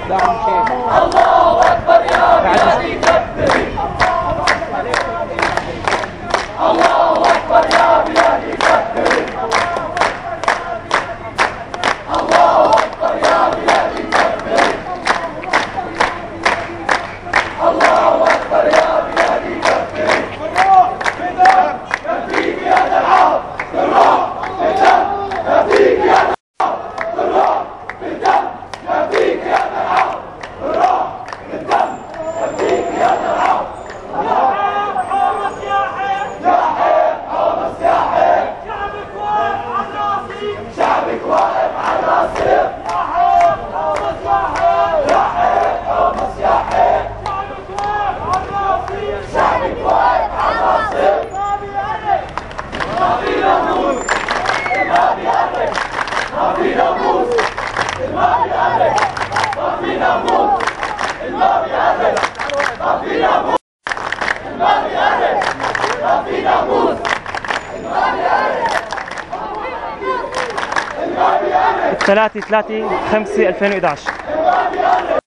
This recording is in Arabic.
الله أكبر يا بلادي كبري، الله أكبر يا بلادي كبري، الله أكبر يا بلادي كبري، الله أكبر يا بلادي كبري. بالروح يفديك يا دلعاب، بالروح بالدم يفديك يا دلعاب، بالروح بالدم يفديك يا دلعاب، بالروح بالدم يفديك يا دلعاب. حومس يا حيل، يا حيل حومس يا حيل، شعبك واقف على راسي، شعبك واقف على راسي، يا حيل حومس يا حيل، يا حيل حومس يا حيل، شعبك واقف على راسي، شعبك واقف على راسي. ما في ناموس، ما بيقرب، ما في ناموس، ما بيقرب، ما في ناموس، ما بيقرب، ما في ناموس، ما بيقرب، ما في ناموس، ما بيقرب، ما بيقرب. 3/5/2011.